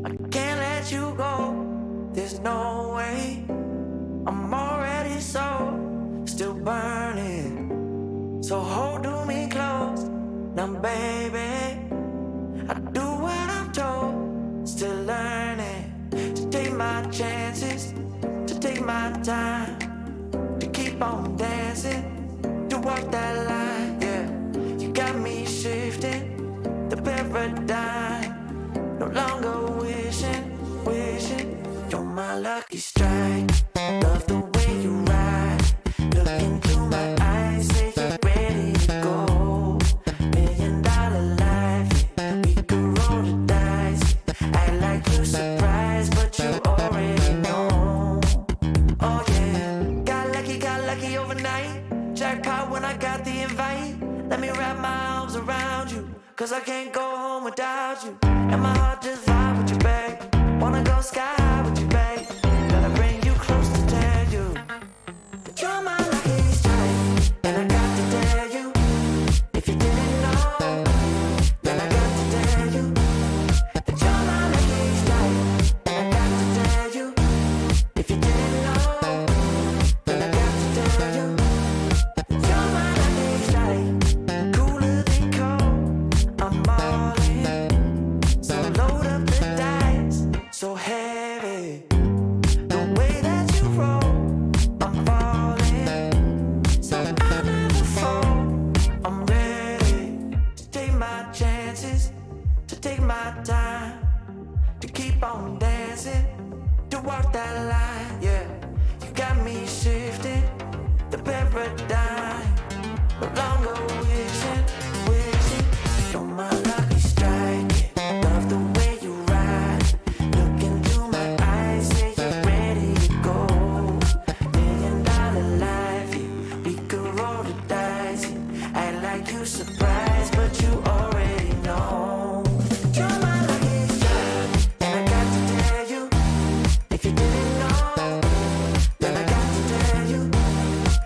I can't let you go, there's no way. I'm already so, still burning. So hold to me close, now baby. I do what I'm told, still learning. To take my chances, to take my time. To keep on dancing, to walk that line, yeah. You got me shifting, the paradigm. No longer wishing, you're my lucky strike. Love the way you ride, look into my eyes, say you're ready to go. $1 million life, yeah. We could roll the dice, act like you surprised, but you already know. Oh yeah, got lucky overnight. Jackpot when I got the invite. Let me wrap my arms around you, cause I can't go home without you. And my heart just vibe with you, babe. Wanna go sky high with you, babe. Gotta bring you close to tell you that you're my lucky strike. And I got to tell you, if you didn't know, then I got to tell you that you're my lucky strike. And I got to tell you, if you didn't know, then I got to tell you that you're my lucky strike. Cooler than cold, I'm all in. So load up the dice, so heavy. The way that you roll, I'm falling. So I never fall, I'm ready to take my chances, to take my time, to keep on dancing, to walk that line, yeah. You got me shifting, the paradigm. No longer wishing, you're my lucky strike. Love the way you ride, look into my eyes, say you're ready to go. $1 million life, yeah. We could roll the dice, yeah. Act like you surprised, but you already know. You're my lucky strike, and I got to tell you, if you didn't know, then I got to tell you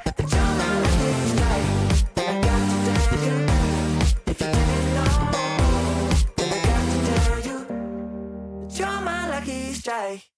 that you're my lucky strike. And I got to tell you, if you didn't know, then I got to tell you that you're my lucky strike.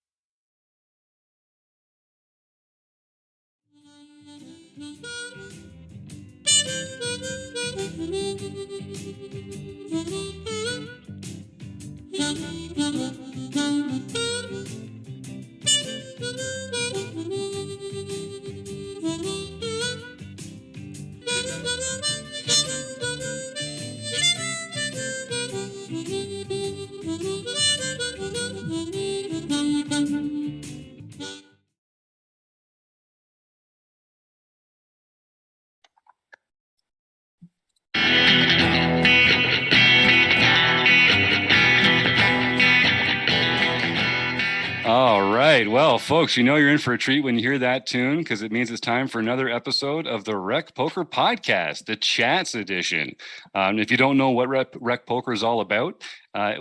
All right. Well, folks, you know you're in for a treat when you hear that tune because it means it's time for another episode of the Rec Poker Podcast, the Chats edition. If you don't know what Rec Poker is all about,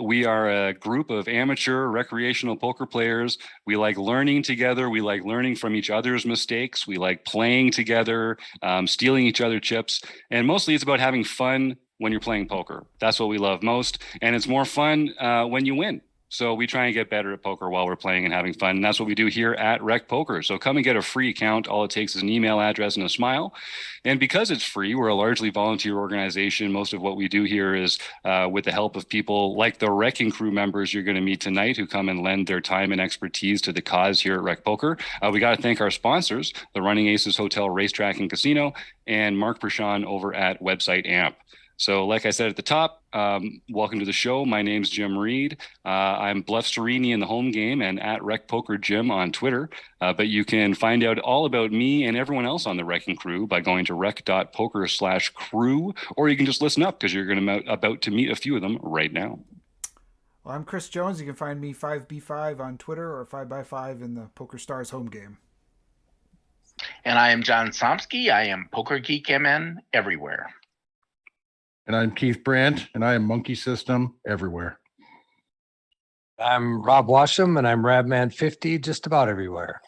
we are a group of amateur recreational poker players. We like learning together. We like learning from each other's mistakes. We like playing together, stealing each other chips. And mostly it's about having fun when you're playing poker. That's what we love most. And it's more fun when you win. So we try and get better at poker while we're playing and having fun. And that's what we do here at Rec Poker. So come and get a free account. All it takes is an email address and a smile. And because it's free, we're a largely volunteer organization. Most of what we do here is with the help of people like the Wrecking Crew members you're going to meet tonight who come and lend their time and expertise to the cause here at Rec Poker. We got to thank our sponsors, the Running Aces Hotel, Racetrack and Casino, and Mark Prashon over at Website Amp. So like I said at the top, welcome to the show. My name's Jim Reid. I'm Bluff Serini in the home game and at Rec Poker Jim on Twitter. But you can find out all about me and everyone else on the Wrecking Crew by going to rec.poker/crew, or you can just listen up because you're about to meet a few of them right now. Well, I'm Chris Jones. You can find me 5B5 on Twitter or 5x5 in the Poker Stars home game. And I am John Somsky. I am Poker Geek MN everywhere. And I'm Keith Brandt, and I am Monkey System everywhere. I'm Rob Washam, and I'm Rabman50 just about everywhere.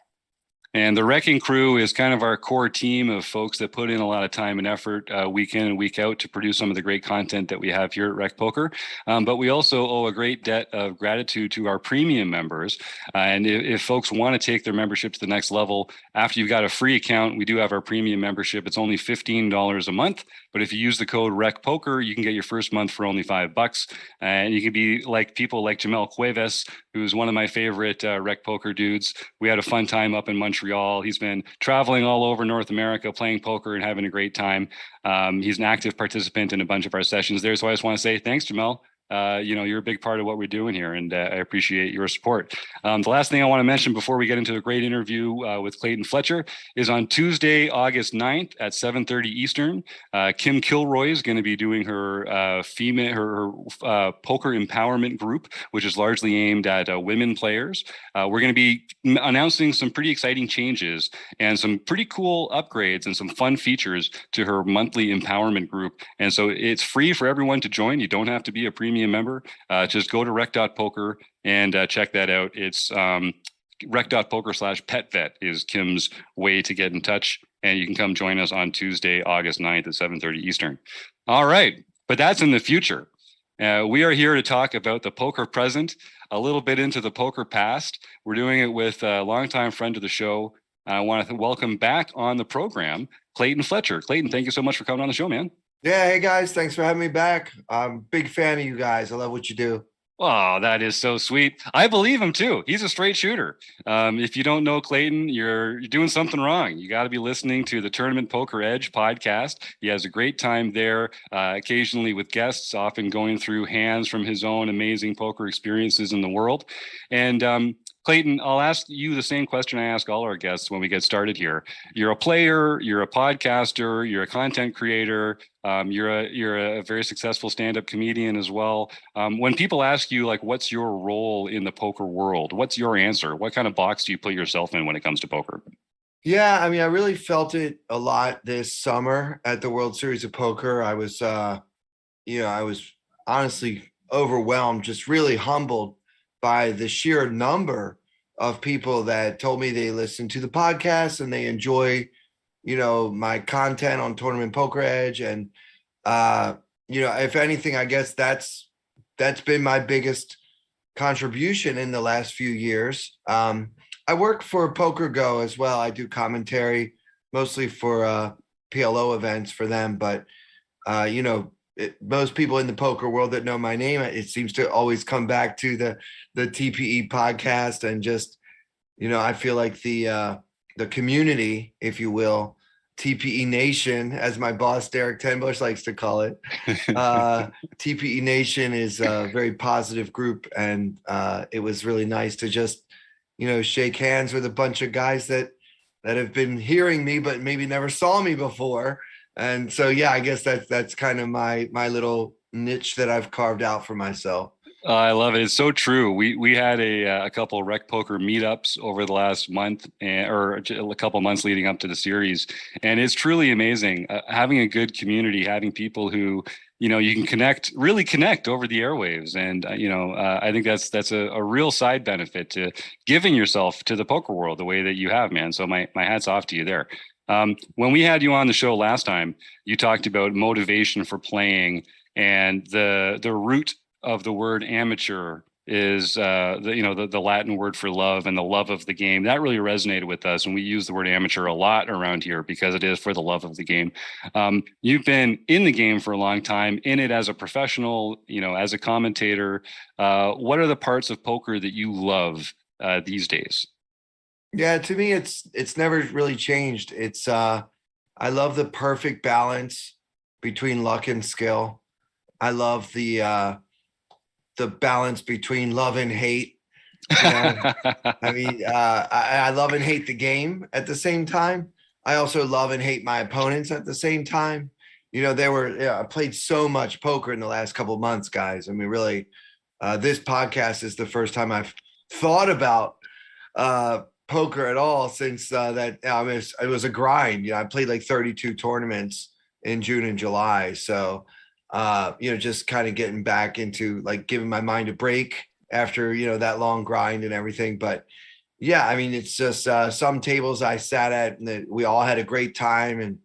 And the Wrecking Crew is kind of our core team of folks that put in a lot of time and effort week in and week out to produce some of the great content that we have here at Rec Poker. But we also owe a great debt of gratitude to our premium members. And if folks want to take their membership to the next level, after you've got a free account, we do have our premium membership. It's only $15 a month. But if you use the code Rec Poker, you can get your first month for only $5. And you can be like people like Jamel Cuevas, who's one of my favorite Rec Poker dudes. We had a fun time up in Montreal. He's been traveling all over North America, playing poker and having a great time. He's an active participant in a bunch of our sessions there. So I just want to say thanks, Jamel. You're a big part of what we're doing here, and I appreciate your support. The last thing I want to mention before we get into a great interview with Clayton Fletcher is on Tuesday, August 9th at 7:30 Eastern. Kim Kilroy is going to be doing her poker empowerment group, which is largely aimed at women players. We're going to be announcing some pretty exciting changes and some pretty cool upgrades and some fun features to her monthly empowerment group. And so it's free for everyone to join. You don't have to be a premium member. Just go to rec.poker and check that out. It's rec.poker/petvet is Kim's way to get in touch. And you can come join us on Tuesday, August 9th at 7:30 Eastern. All right. But that's in the future. We are here to talk about the poker present, a little bit into the poker past. We're doing it with a longtime friend of the show. I want to welcome back on the program, Clayton Fletcher. Clayton, thank you so much for coming on the show, man. Yeah, hey guys, thanks for having me back. I'm a big fan of you guys. I love what you do. Oh, that is so sweet. I believe him too. He's a straight shooter. If you don't know Clayton, you're doing something wrong. You got to be listening to the Tournament Poker Edge podcast. He has a great time there, occasionally with guests, often going through hands from his own amazing poker experiences in the world. And Clayton, I'll ask you the same question I ask all our guests when we get started here. You're a player, you're a podcaster, you're a content creator, you're a very successful stand-up comedian as well. When people ask you, like, what's your role in the poker world? What's your answer? What kind of box do you put yourself in when it comes to poker? Yeah, I mean, I really felt it a lot this summer at the World Series of Poker. I was honestly overwhelmed, just really humbled by the sheer number of people that told me they listen to the podcast and they enjoy, my content on Tournament Poker Edge. And, if anything, I guess that's been my biggest contribution in the last few years. I work for Poker Go as well. I do commentary mostly for PLO events for them, but most people in the poker world that know my name, it seems to always come back to the TPE podcast. And just, I feel like the community, if you will, TPE Nation, as my boss, Derek Tenbush, likes to call it. TPE Nation is a very positive group. And it was really nice to just, shake hands with a bunch of guys that have been hearing me, but maybe never saw me before. And so, yeah, I guess that's kind of my little niche that I've carved out for myself. I love it. It's so true. We had a couple of Rec Poker meetups over the last month or a couple of months leading up to the series. And it's truly amazing having a good community, having people who, you can really connect over the airwaves. And, I think that's a real side benefit to giving yourself to the poker world the way that you have, man. So my hat's off to you there. When we had you on the show last time, you talked about motivation for playing, and the root of the word amateur is the Latin word for love and the love of the game. That really resonated with us, and we use the word amateur a lot around here because it is for the love of the game. You've been in the game for a long time, in it as a professional, as a commentator. What are the parts of poker that you love these days? Yeah, to me, it's never really changed. It's I love the perfect balance between luck and skill. I love the balance between love and hate. I mean, I love and hate the game at the same time. I also love and hate my opponents at the same time. I played so much poker in the last couple of months, guys. I mean, really, this podcast is the first time I've thought about poker at all since it was a grind. I played like 32 tournaments in June and July. So, just kind of getting back into like giving my mind a break after, that long grind and everything. But Yeah, I mean, it's just some tables I sat at and that we all had a great time, and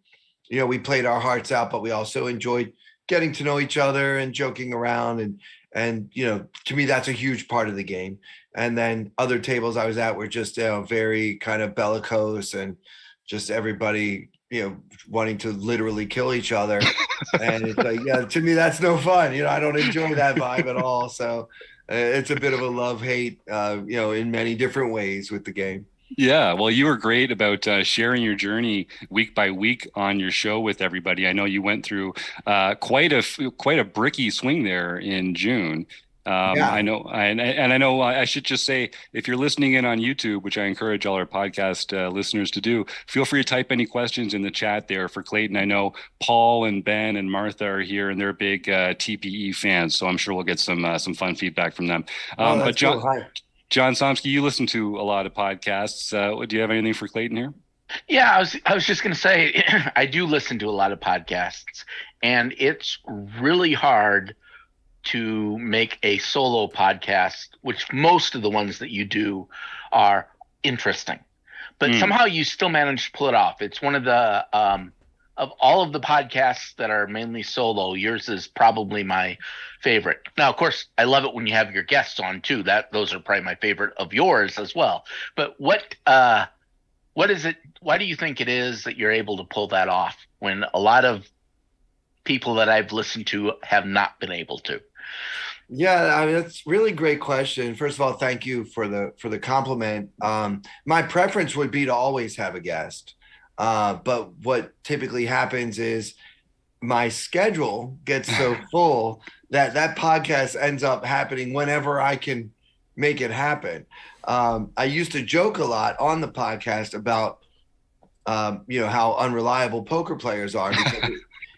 we played our hearts out, but we also enjoyed getting to know each other and joking around, and to me that's a huge part of the game. And then other tables I was at were just very kind of bellicose, and just everybody wanting to literally kill each other. And it's like, yeah, to me that's no fun. I don't enjoy that vibe at all. So it's a bit of a love-hate, in many different ways with the game. Yeah, well, you were great about sharing your journey week by week on your show with everybody. I know you went through quite a bricky swing there in June. Yeah. I know, and I know I should just say, if you're listening in on YouTube, which I encourage all our podcast listeners to do, feel free to type any questions in the chat there for Clayton. I know Paul and Ben and Martha are here, and they're big TPE fans, so I'm sure we'll get some fun feedback from them. But John. Cool. Hi. John Somsky, you listen to a lot of podcasts. Do you have anything for Clayton here? Yeah, I was just going to say, I do listen to a lot of podcasts, and it's really hard to make a solo podcast, which most of the ones that you do are interesting, but somehow you still manage to pull it off. It's one of the of all of the podcasts that are mainly solo, yours is probably my favorite. Now, of course, I love it when you have your guests on too. Those are probably my favorite of yours as well. But what is it? Why do you think it is that you're able to pull that off when a lot of people that I've listened to have not been able to? Yeah, I mean, that's a really great question. First of all, thank you for the compliment. My preference would be to always have a guest. But what typically happens is my schedule gets so full that podcast ends up happening whenever I can make it happen. I used to joke a lot on the podcast about, how unreliable poker players are, because,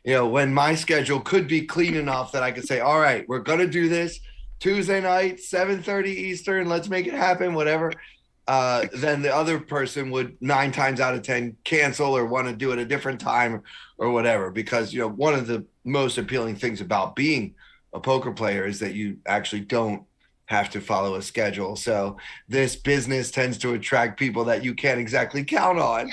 when my schedule could be clean enough that I could say, all right, we're going to do this Tuesday night, 7:30 Eastern, let's make it happen, whatever. Then the other person would 9 times out of 10 cancel or want to do it a different time or whatever, because one of the most appealing things about being a poker player is that you actually don't have to follow a schedule. So this business tends to attract people that you can't exactly count on.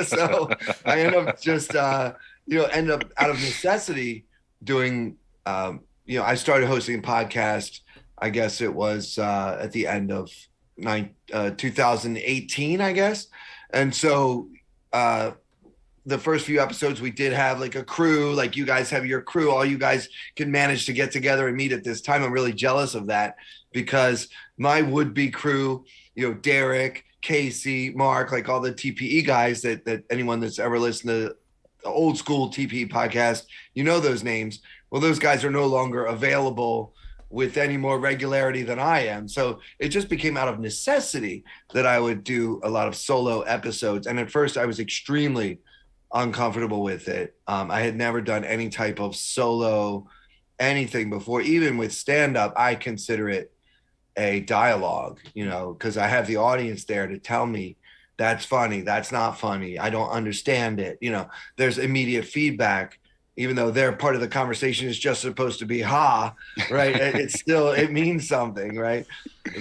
So I end up just end up out of necessity doing I started hosting a podcast, I guess it was at the end of 2018, I guess. And so the first few episodes we did have like a crew, like you guys have your crew, all you guys can manage to get together and meet at this time. I'm really jealous of that, because my would-be crew, Derek, Casey, Mark, like all the TPE guys that anyone that's ever listened to the old school TPE podcast, those names. Well, those guys are no longer available with any more regularity than I am. So it just became out of necessity that I would do a lot of solo episodes. And at first I was extremely uncomfortable with it. I had never done any type of solo anything before. Even with stand-up, I consider it a dialogue, because I have the audience there to tell me that's funny, that's not funny, I don't understand it. There's immediate feedback. Even though their part of the conversation is just supposed to be ha, right? It means something, right?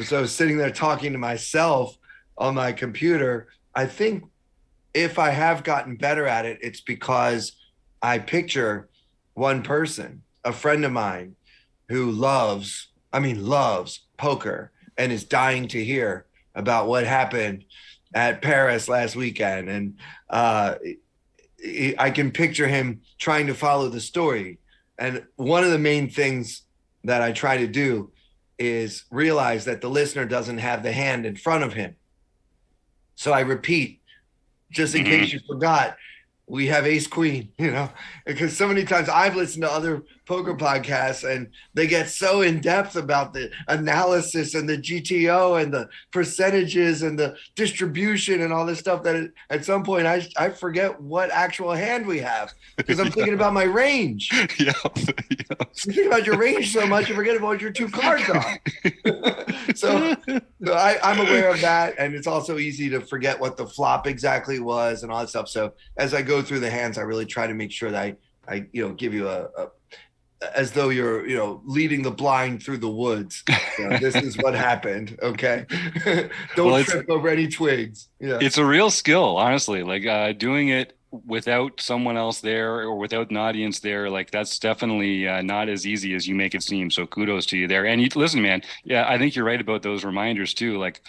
So sitting there talking to myself on my computer, I think if I have gotten better at it, it's because I picture one person, a friend of mine, who loves poker and is dying to hear about what happened at Paris last weekend. And I can picture him trying to follow the story. And one of the main things that I try to do is realize that the listener doesn't have the hand in front of him. So I repeat, just in case you forgot, we have ace queen, because so many times I've listened to other poker podcasts and they get so in depth about the analysis and the GTO and the percentages and the distribution and all this stuff that at some point I forget what actual hand we have, because I'm thinking about my range. Yeah. You think about your range so much, you forget about what your 2 cards are. So I'm aware of that. And it's also easy to forget what the flop exactly was and all that stuff. So as I go through the hands, I really try to make sure that I give you as though you're, leading the blind through the woods. This is what happened. Okay. Don't trip over any twigs. Yeah. It's a real skill, honestly, like doing it without someone else there or without an audience there. Like that's definitely not as easy as you make it seem. So kudos to you there. And listen, man, yeah, I think you're right about those reminders too. Like,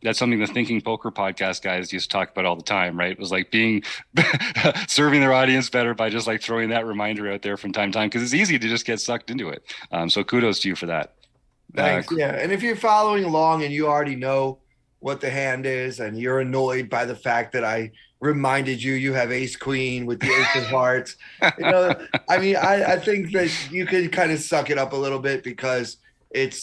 that's something the Thinking Poker podcast guys used to talk about all the time, right? It was like serving their audience better by just like throwing that reminder out there from time to time, because it's easy to just get sucked into it. So kudos to you for that. Thanks. Yeah. And if you're following along and you already know what the hand is and you're annoyed by the fact that I reminded you have ace queen with the ace of hearts, I think that you can kind of suck it up a little bit, because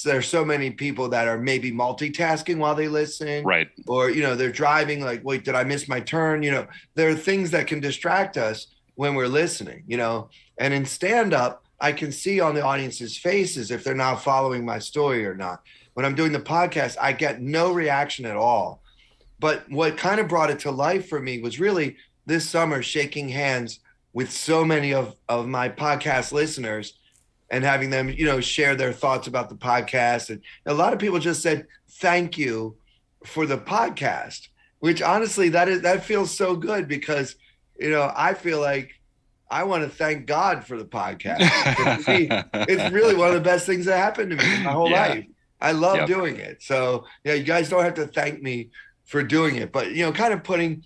there's so many people that are maybe multitasking while they listen, right? Or they're driving, like, wait, did I miss my turn? There are things that can distract us when we're listening, and in stand-up, I can see on the audience's faces if they're not following my story or not. When I'm doing the podcast, I get no reaction at all. But what kind of brought it to life for me was really this summer shaking hands with so many of my podcast listeners and having them, share their thoughts about the podcast. And a lot of people just said, thank you for the podcast, which honestly, that feels so good, because, I feel like I want to thank God for the podcast. It's really one of the best things that happened to me in my whole life. I love doing it. So, you guys don't have to thank me for doing it, but, kind of putting,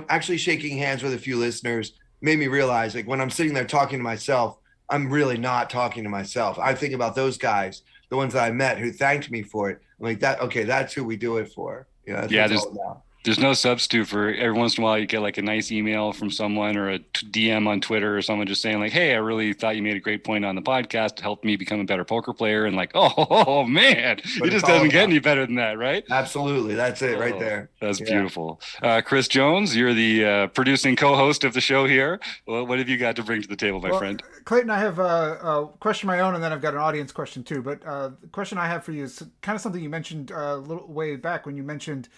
actually shaking hands with a few listeners made me realize, like, when I'm sitting there talking to myself, I'm really not talking to myself. I think about those guys, the ones that I met who thanked me for it. I'm like, that's who we do it for. That's what it's all about. There's no substitute for every once in a while you get like a nice email from someone or a DM on Twitter or someone just saying like, hey, I really thought you made a great point on the podcast to help me become a better poker player. And like, oh man, it just doesn't get any better than that, right? Absolutely. That's it right there. That's beautiful. Chris Jones, you're the producing co-host of the show here. What have you got to bring to the table, my friend? Clayton, I have a question of my own, and then I've got an audience question too. But the question I have for you is kind of something you mentioned a little way back when you mentioned,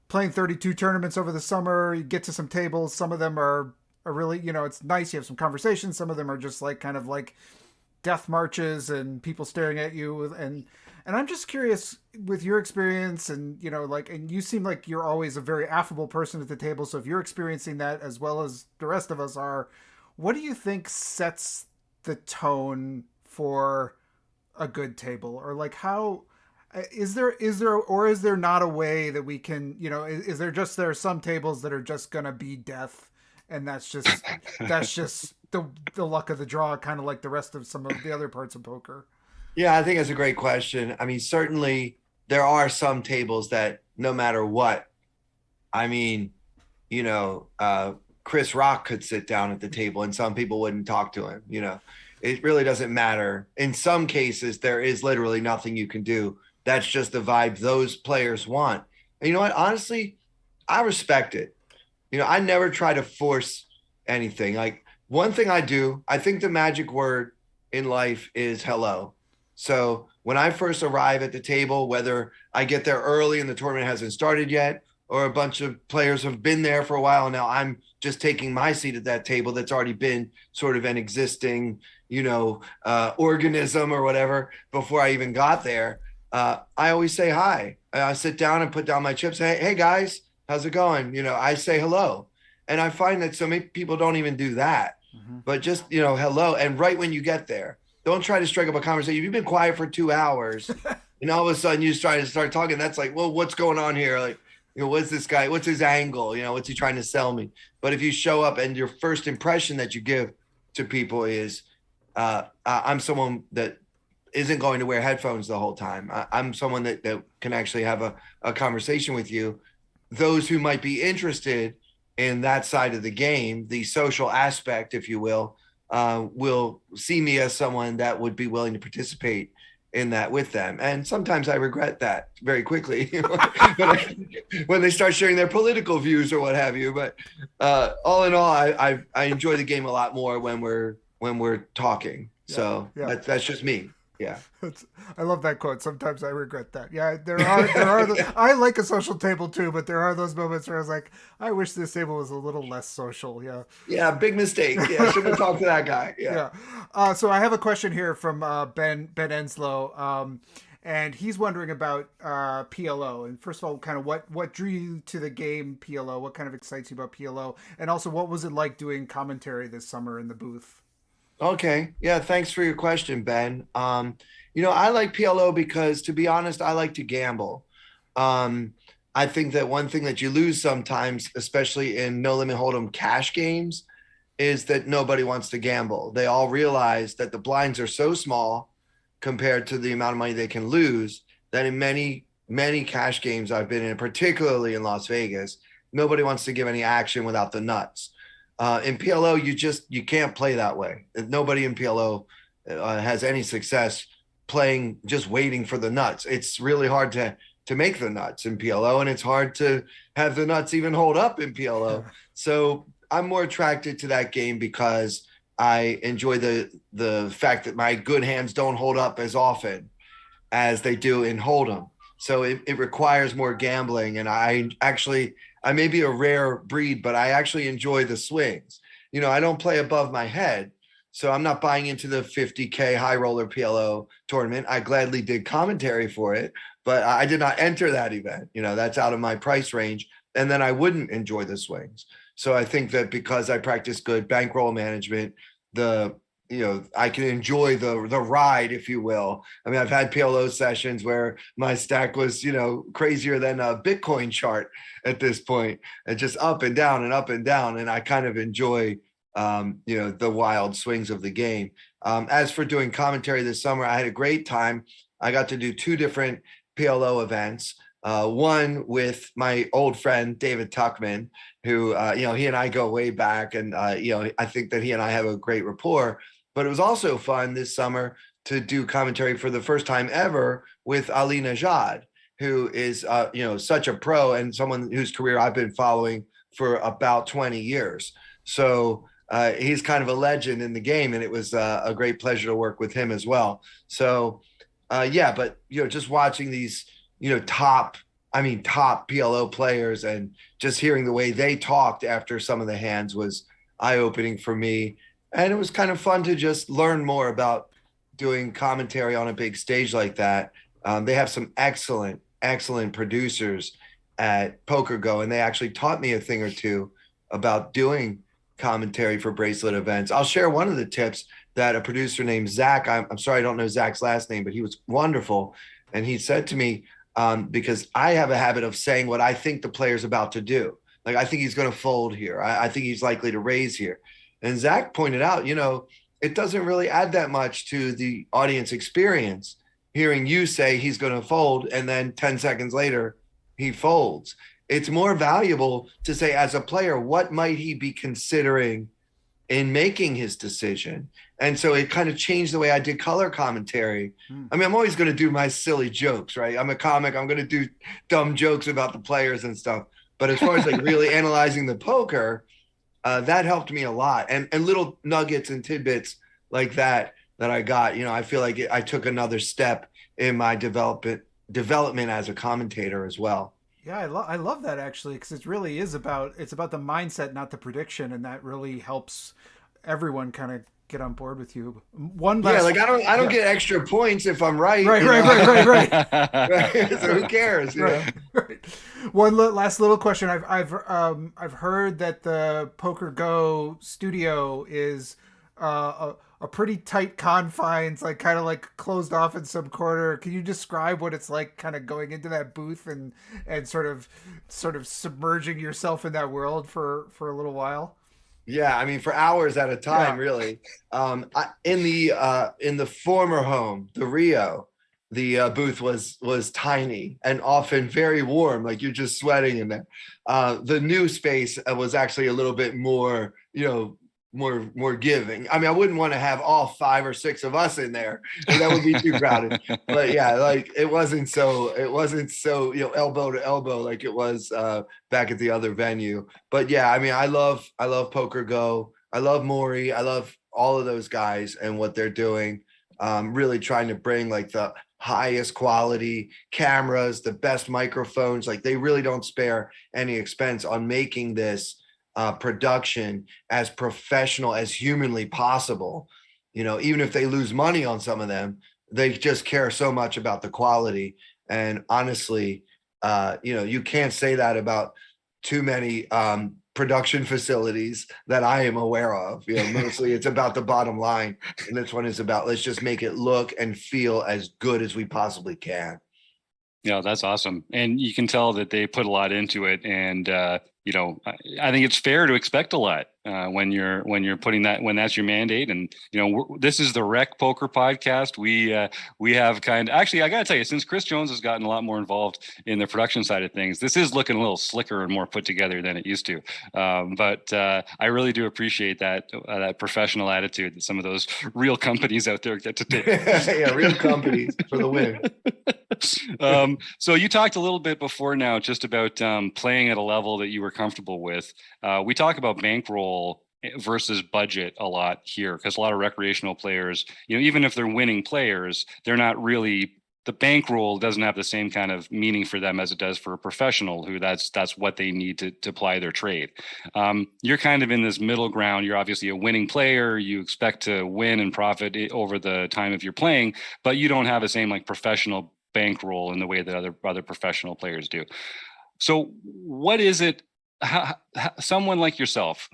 playing 32 tournaments over the summer. You get to some tables. Some of them are really, it's nice. You have some conversations. Some of them are just like kind of like death marches and people staring at you. And I'm just curious with your experience and, and you seem like you're always a very affable person at the table. So if you're experiencing that as well as the rest of us are, what do you think sets the tone for a good table? Or like how... Is there or is there not a way that we can, is there are some tables that are just going to be death, and that's just the luck of the draw, kind of like the rest of some of the other parts of poker? Yeah, I think that's a great question. I mean, certainly there are some tables that no matter what, Chris Rock could sit down at the table and some people wouldn't talk to him. It really doesn't matter. In some cases, there is literally nothing you can do. That's just the vibe those players want. And you know what? Honestly, I respect it. I never try to force anything. Like, one thing I do, I think the magic word in life is hello. So when I first arrive at the table, whether I get there early and the tournament hasn't started yet, or a bunch of players have been there for a while, and now I'm just taking my seat at that table that's already been sort of an existing, organism or whatever before I even got there, I always say hi. I sit down and put down my chips. Hey guys, how's it going? I say hello. And I find that so many people don't even do that, but just, hello. And right when you get there, don't try to strike up a conversation. If you've been quiet for 2 hours and all of a sudden you just try to start talking, that's like, well, what's going on here? Like, what's this guy? What's his angle? What's he trying to sell me? But if you show up and your first impression that you give to people is, I'm someone that isn't going to wear headphones the whole time. I'm someone that can actually have a conversation with you. Those who might be interested in that side of the game, the social aspect, if you will see me as someone that would be willing to participate in that with them. And sometimes I regret that very quickly when they start sharing their political views or what have you. But all in all, I enjoy the game a lot more when we're talking. So that's just me. Yeah. I love that quote. Sometimes I regret that. Yeah, I like a social table too, but there are those moments where I was like, I wish this table was a little less social. Yeah. Yeah, big mistake. Yeah, shouldn't have talked to that guy. Yeah. Yeah. So I have a question here from Ben Enslow. And he's wondering about PLO. And first of all, kind of what drew you to the game PLO? What kind of excites you about PLO? And also, what was it like doing commentary this summer in the booth? Okay. Yeah. Thanks for your question, Ben. I like PLO because, to be honest, I like to gamble. I think that one thing that you lose sometimes, especially in no limit hold'em cash games, is that nobody wants to gamble. They all realize that the blinds are so small compared to the amount of money they can lose that in many, many cash games I've been in, particularly in Las Vegas, nobody wants to give any action without the nuts. In PLO, you can't play that way. Nobody in PLO has any success playing just waiting for the nuts. It's really hard to make the nuts in PLO, and it's hard to have the nuts even hold up in PLO. So I'm more attracted to that game because I enjoy the fact that my good hands don't hold up as often as they do in Hold'em. So it requires more gambling, and I may be a rare breed, but I actually enjoy the swings. I don't play above my head, so I'm not buying into the 50K high roller PLO tournament. I gladly did commentary for it, but I did not enter that event. That's out of my price range, and then I wouldn't enjoy the swings. So I think that because I practice good bankroll management, I can enjoy the ride, if you will. I mean, I've had PLO sessions where my stack was, crazier than a Bitcoin chart at this point, and just up and down and up and down. And I kind of enjoy, the wild swings of the game. As for doing commentary this summer, I had a great time. I got to do 2 different PLO events. One with my old friend, David Tuckman, who, he and I go way back, and, I think that he and I have a great rapport. But it was also fun this summer to do commentary for the first time ever with Ali Najad, who is, such a pro and someone whose career I've been following for about 20 years. So he's kind of a legend in the game, and it was a great pleasure to work with him as well. So, but, just watching these, top PLO players and just hearing the way they talked after some of the hands was eye-opening for me. And it was kind of fun to just learn more about doing commentary on a big stage like that. They have some excellent producers at PokerGo, and they actually taught me a thing or two about doing commentary for bracelet events. I'll share one of the tips that a producer named Zach, I'm sorry, I don't know Zach's last name, but he was wonderful. And he said to me, because I have a habit of saying what I think the player's about to do. Like, I think he's going to fold here. I think he's likely to raise here. And Zach pointed out, it doesn't really add that much to the audience experience hearing you say he's going to fold, and then 10 seconds later he folds. It's more valuable to say, as a player, what might he be considering in making his decision? And so it kind of changed the way I did color commentary. I mean, I'm always going to do my silly jokes, right? I'm a comic. I'm going to do dumb jokes about the players and stuff. But as far as like really analyzing the poker, that helped me a lot. And little nuggets and tidbits like that I got, I feel like I took another step in my development as a commentator as well. Yeah, I love that actually, because it really is about the mindset, not the prediction, and that really helps everyone kind of get on board with you. One last, I don't get extra points if I'm right. Right. So who cares? Right. One last little question. I've heard that the PokerGo studio is a pretty tight confines, like kind of like closed off in some corner. Can you describe what it's like kind of going into that booth and sort of submerging yourself in that world for a little while? Yeah, I mean, for hours at a time, really. In the former home, the Rio, the booth was tiny and often very warm, like you're just sweating in there. The new space was actually a little bit more, more giving. I mean, I wouldn't want to have all 5 or 6 of us in there. That would be too crowded. But yeah, like it wasn't so, elbow to elbow like it was back at the other venue. But yeah, I mean, I love PokerGo. I love Maury. I love all of those guys and what they're doing. really trying to bring like the highest quality cameras, the best microphones. Like they really don't spare any expense on making this production as professional as humanly possible. You know, even if they lose money on some of them, they just care so much about the quality. And honestly, you know, you can't say that about too many production facilities that I am aware of. You know, mostly it's about the bottom line. And this one is about, let's just make it look and feel as good as we possibly can. Yeah, that's awesome. And you can tell that they put a lot into it. And, you know, I think it's fair to expect a lot when you're putting that, when that's your mandate. And, you know, this is the Rec Poker Podcast. We have actually, I got to tell you, since Chris Jones has gotten a lot more involved in the production side of things, this is looking a little slicker and more put together than it used to. But I really do appreciate that professional attitude that some of those real companies out there get to take. Yeah, real companies for the win. So you talked a little bit before now just about playing at a level that you were comfortable with. We talk about bankroll versus budget a lot here because a lot of recreational players, you know, even if they're winning players, they're not really, the bankroll doesn't have the same kind of meaning for them as it does for a professional who that's what they need to ply their trade. You're kind of in this middle ground. You're obviously a winning player. You expect to win and profit over the time of your playing, but you don't have the same like professional bankroll in the way that other professional players do. So what is it, someone like yourself,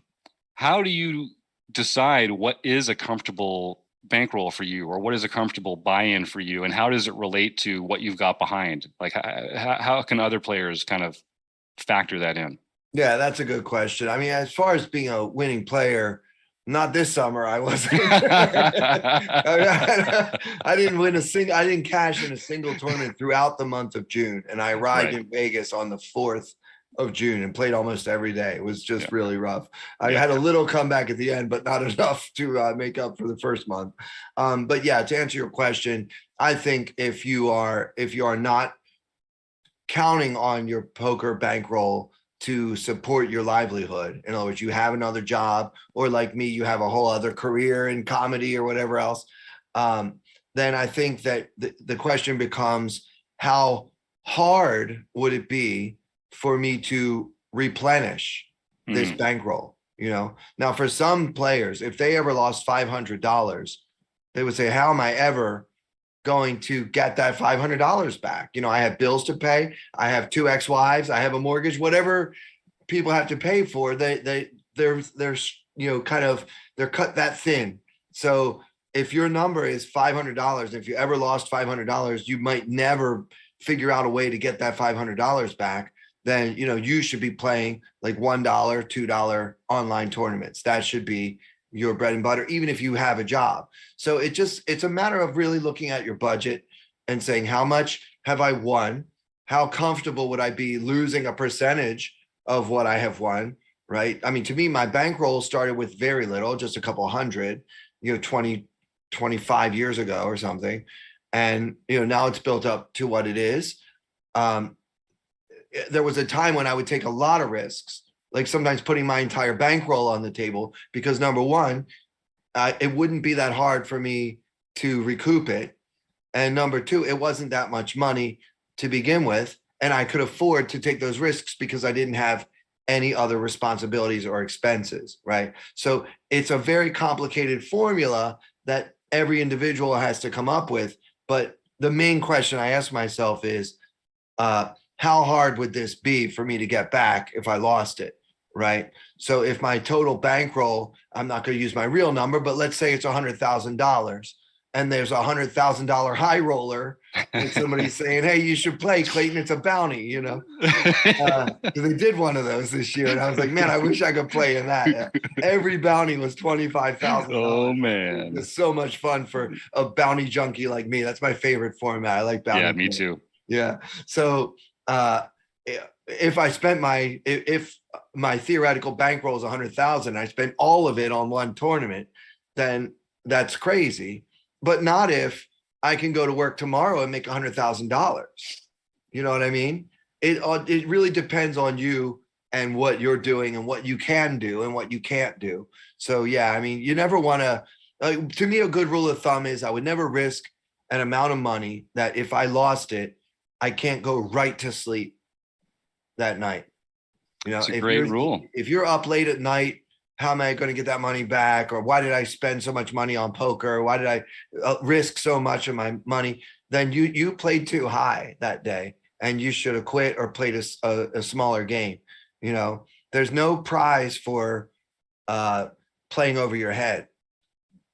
how do you decide what is a comfortable bankroll for you, or what is a comfortable buy-in for you, and how does it relate to what you've got behind? Like how can other players kind of factor that in? Yeah, that's a good question. I mean, as far as being a winning player, not this summer. I wasn't. I didn't win I didn't cash in a single tournament throughout the month of June. And I arrived in Vegas on the 4th of June and played almost every day. It was just really rough. I had a little comeback at the end, but not enough to make up for the first month. But yeah, to answer your question, I think if you are not counting on your poker bankroll to support your livelihood, in other words, you have another job, or like me, you have a whole other career in comedy or whatever else, then I think that the question becomes, how hard would it be for me to replenish this bankroll? You know, now for some players, if they ever lost $500, they would say, how am I ever going to get that $500 back? You know, I have bills to pay. I have 2 ex-wives. I have a mortgage. Whatever people have to pay for, they're you know, kind of, they're cut that thin. So if your number is $500, if you ever lost $500, you might never figure out a way to get that $500 back. Then, you know, you should be playing like $1, $2 online tournaments. That should be your bread and butter, even if you have a job. So it's a matter of really looking at your budget and saying, how much have I won? How comfortable would I be losing a percentage of what I have won? Right. I mean, to me, my bankroll started with very little, just a couple hundred, you know, 25 years ago or something. And, you know, now it's built up to what it is. There was a time when I would take a lot of risks, like sometimes putting my entire bankroll on the table, because number one, it wouldn't be that hard for me to recoup it. And number two, it wasn't that much money to begin with. And I could afford to take those risks because I didn't have any other responsibilities or expenses, right? So it's a very complicated formula that every individual has to come up with. But the main question I ask myself is, how hard would this be for me to get back if I lost it, right? So if my total bankroll, I'm not going to use my real number, but let's say it's $100,000, and there's a $100,000 high roller, and somebody's saying, hey, you should play, Clayton, it's a bounty, you know? They did one of those this year, and I was like, man, I wish I could play in that. Every bounty was $25,000. Oh, man. It's so much fun for a bounty junkie like me. That's my favorite format. I like bounty. Yeah, me too. Yeah. So if my theoretical bankroll is 100,000, I spent all of it on one tournament, then that's crazy. But not if I can go to work tomorrow and make $100,000. You know what I mean? It really depends on you and what you're doing and what you can do and what you can't do. So yeah, I mean, you never want to To me, a good rule of thumb is I would never risk an amount of money that if I lost it, I can't go right to sleep that night. You know, It's a great rule. If you're up late at night, how am I going to get that money back? Or why did I spend so much money on poker? Why did I risk so much of my money? Then you played too high that day, and you should have quit or played a smaller game. You know, there's no prize for playing over your head.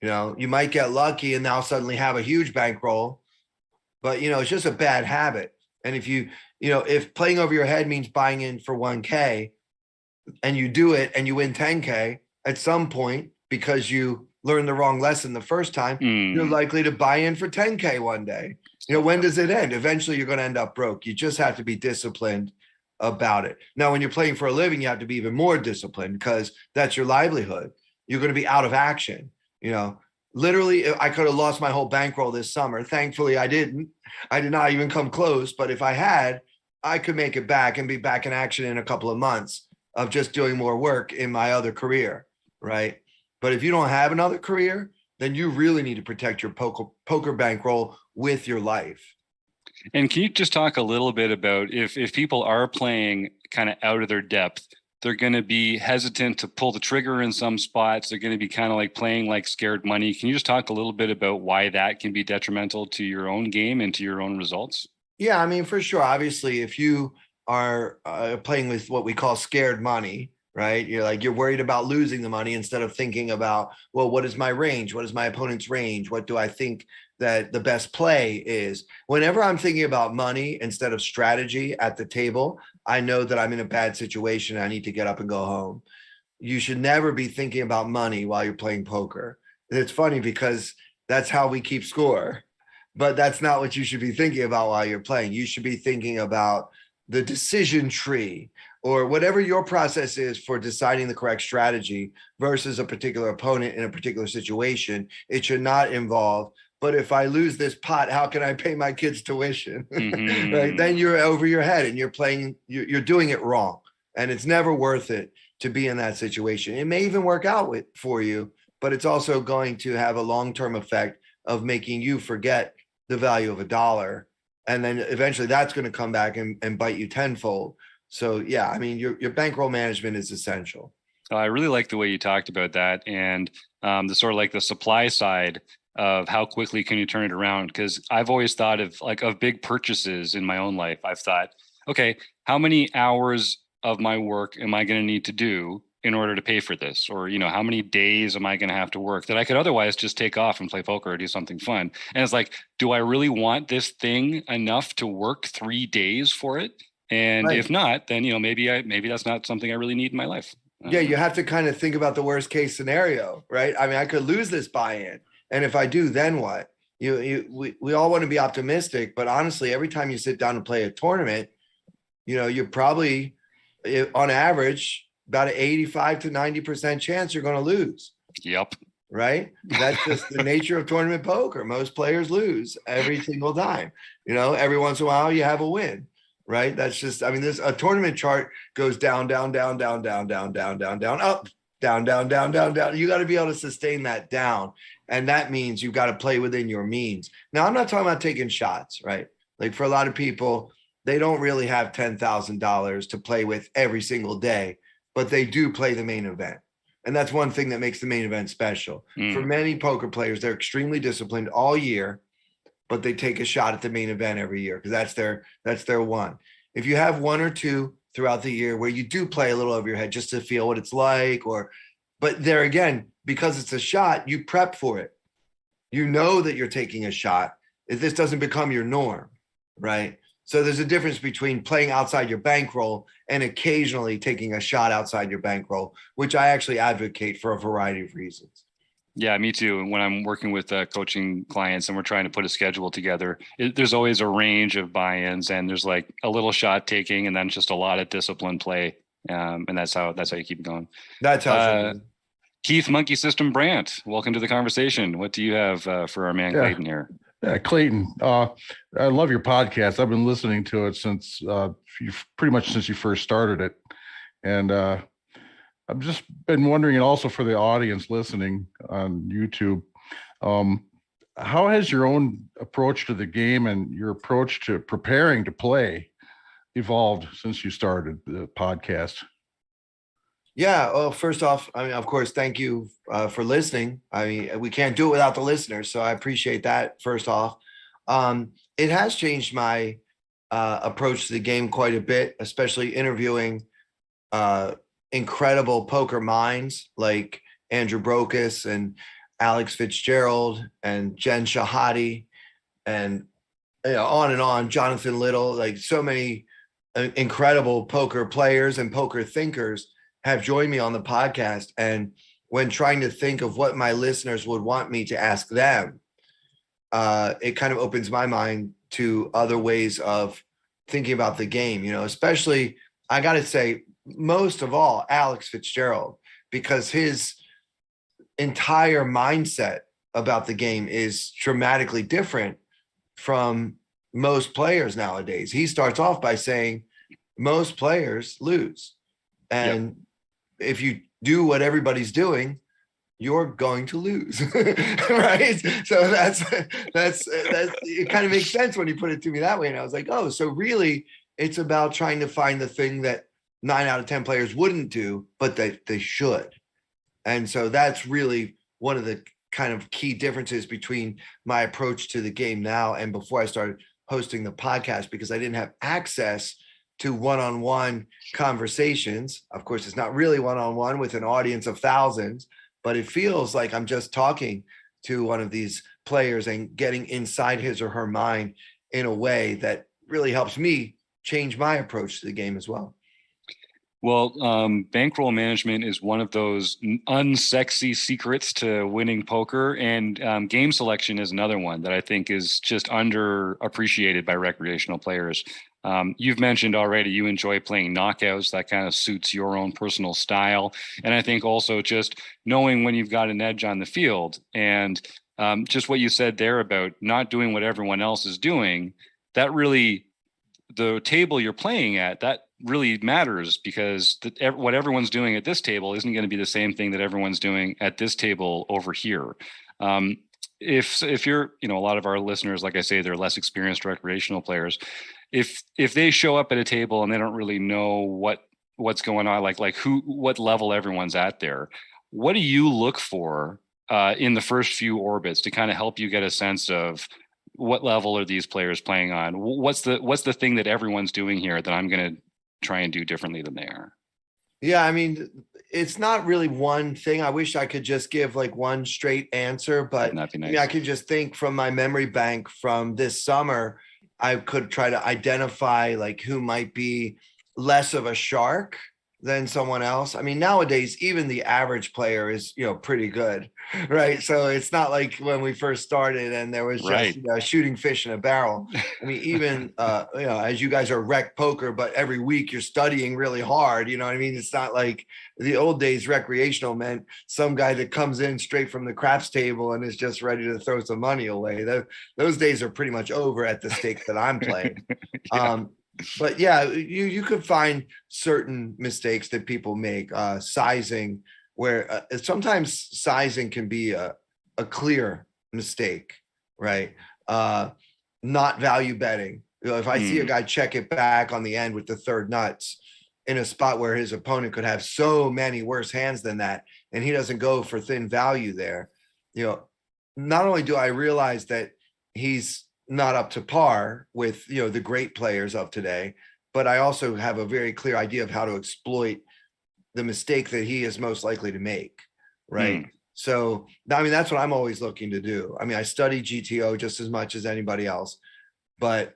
You know, you might get lucky and now suddenly have a huge bankroll, but you know, it's just a bad habit. And if playing over your head means buying in for 1K and you do it and you win 10K at some point because you learned the wrong lesson the first time, you're likely to buy in for 10K one day. You know, when does it end? Eventually you're going to end up broke. You just have to be disciplined about it. Now, when you're playing for a living, you have to be even more disciplined because that's your livelihood. You're going to be out of action. You know, literally, I could have lost my whole bankroll this summer. Thankfully, I didn't. I did not even come close. But if I had, I could make it back and be back in action in a couple of months of just doing more work in my other career, right? But if you don't have another career, then you really need to protect your poker bankroll with your life. And can you just talk a little bit about if people are playing kind of out of their depth, they're going to be hesitant to pull the trigger in some spots. They're going to be kind of like playing like scared money. Can you just talk a little bit about why that can be detrimental to your own game and to your own results? Yeah, I mean, for sure. Obviously, if you are playing with what we call scared money, right? You're worried about losing the money instead of thinking about, well, what is my range? What is my opponent's range? What do I think that the best play is? Whenever I'm thinking about money instead of strategy at the table, I know that I'm in a bad situation. I need to get up and go home. You should never be thinking about money while you're playing poker. And it's funny because that's how we keep score, but that's not what you should be thinking about while you're playing. You should be thinking about the decision tree or whatever your process is for deciding the correct strategy versus a particular opponent in a particular situation. It should not involve, but if I lose this pot, how can I pay my kids' tuition? Right? Then you're over your head and you're you're doing it wrong. And it's never worth it to be in that situation. It may even work out for you, but it's also going to have a long-term effect of making you forget the value of $1. And then eventually that's going to come back and bite you tenfold. So yeah, I mean, your bankroll management is essential. I really like the way you talked about that and the sort of like the supply side of how quickly can you turn it around? Because I've always thought of big purchases in my own life. I've thought, okay, how many hours of my work am I going to need to do in order to pay for this? Or, you know, how many days am I going to have to work that I could otherwise just take off and play poker or do something fun? And it's like, do I really want this thing enough to work 3 days for it? And Right. If not, then, you know, maybe that's not something I really need in my life. Yeah, you have to kind of think about the worst case scenario, right? I mean, I could lose this buy-in. And if I do, then what? We all want to be optimistic, but honestly, every time you sit down and play a tournament, you know, you're probably on average about an 85 to 90% chance you're going to lose. Yep. Right? That's just the nature of tournament poker. Most players lose every single time. You know, every once in a while you have a win. Right? That's just, I mean, a tournament chart goes down, down, down, down, down, down, down, down, down, up, down, down, down, down, down. You got to be able to sustain that down. And that means you've got to play within your means. Now, I'm not talking about taking shots, right? Like for a lot of people, they don't really have $10,000 to play with every single day, but they do play the main event. And that's one thing that makes the main event special. For many poker players, they're extremely disciplined all year, but they take a shot at the main event every year because that's their one. If you have one or two throughout the year where you do play a little over your head just to feel what it's like, but there again, because it's a shot, you prep for it. You know that you're taking a shot. If this doesn't become your norm, right? So there's a difference between playing outside your bankroll and occasionally taking a shot outside your bankroll, which I actually advocate for a variety of reasons. Yeah, me too. When I'm working with coaching clients and we're trying to put a schedule together, there's always a range of buy-ins and there's like a little shot taking and then just a lot of disciplined play. And that's how you keep it going. That's how Keith Monkey System Brandt, welcome to the conversation. What do you have for our man Clayton here? Yeah, Clayton, I love your podcast. I've been listening to it since you first started it. And I've just been wondering, and also for the audience listening on YouTube, How has your own approach to the game and your approach to preparing to play evolved since you started the podcast? Yeah. Well, first off, I mean, of course, thank you for listening. I mean, we can't do it without the listeners, so I appreciate that. First off, it has changed my approach to the game quite a bit, especially interviewing incredible poker minds like Andrew Brokus and Alex Fitzgerald and Jen Shahadi and on and on, Jonathan Little, like so many incredible poker players and poker thinkers have joined me on the podcast. And when trying to think of what my listeners would want me to ask them, it kind of opens my mind to other ways of thinking about the game, especially, I got to say, most of all, Alex Fitzgerald, because his entire mindset about the game is dramatically different from most players nowadays. He starts off by saying most players lose. And if you do what everybody's doing, you're going to lose. Right. So that's it kind of makes sense when you put it to me that way. And I was like, oh, so really it's about trying to find the thing that 9 out of 10 players wouldn't do, but that they should. And so that's really one of the kind of key differences between my approach to the game now and before I started hosting the podcast, because I didn't have access to one-on-one conversations. Of course, it's not really one-on-one with an audience of thousands, but it feels like I'm just talking to one of these players and getting inside his or her mind in a way that really helps me change my approach to the game as well. Well, bankroll management is one of those unsexy secrets to winning poker, and game selection is another one that I think is just underappreciated by recreational players. You've mentioned already you enjoy playing knockouts. That kind of suits your own personal style. And I think also just knowing when you've got an edge on the field, and just what you said there about not doing what everyone else is doing, that really, the table you're playing at, that really matters, because what everyone's doing at this table isn't going to be the same thing that everyone's doing at this table over here. If you're, a lot of our listeners, like I say, they're less experienced recreational players. If they show up at a table and they don't really know what's going on, like what level everyone's at there, what do you look for in the first few orbits to kind of help you get a sense of what level are these players playing on? What's the thing that everyone's doing here that I'm going to try and do differently than they are? Yeah, I mean, it's not really one thing. I wish I could just give like one straight answer, but That'd be nice. I mean, I could just think from my memory bank from this summer. I could try to identify like who might be less of a shark than someone else. I mean, nowadays, even the average player is, pretty good, right? So it's not like when we first started and there was just shooting fish in a barrel. I mean, even, as you guys are rec poker, but every week you're studying really hard, you know what I mean? It's not like the old days recreational meant some guy that comes in straight from the craps table and is just ready to throw some money away. Those days are pretty much over at the stake that I'm playing. But yeah, you could find certain mistakes that people make, sizing, where sometimes sizing can be a clear mistake, right? Not value betting. If I see a guy check it back on the end with the third nuts in a spot where his opponent could have so many worse hands than that, and he doesn't go for thin value there, not only do I realize that he's not up to par with, the great players of today, but I also have a very clear idea of how to exploit the mistake that he is most likely to make. Right. So, I mean, that's what I'm always looking to do. I mean, I study GTO just as much as anybody else, but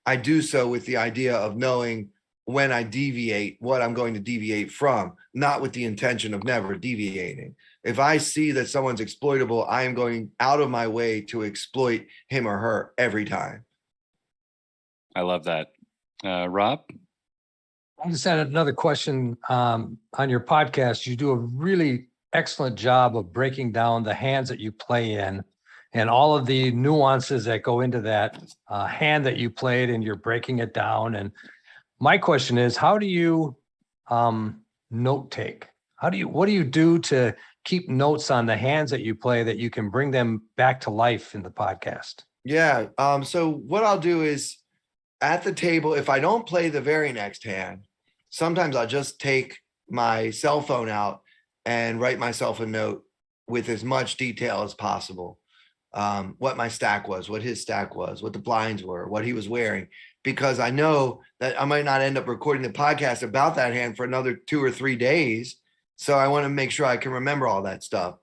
I do so with the idea of knowing when I deviate, what I'm going to deviate from, not with the intention of never deviating. If I see that someone's exploitable, I am going out of my way to exploit him or her every time. I love that. Rob? I just had another question. On your podcast, you do a really excellent job of breaking down the hands that you play in and all of the nuances that go into that hand that you played, and you're breaking it down. And my question is, how do you note take? What do you do to keep notes on the hands that you play that you can bring them back to life in the podcast? Yeah. So what I'll do is at the table, if I don't play the very next hand, sometimes I'll just take my cell phone out and write myself a note with as much detail as possible. What my stack was, what his stack was, what the blinds were, what he was wearing, because I know that I might not end up recording the podcast about that hand for another 2 or 3 days. So I want to make sure I can remember all that stuff.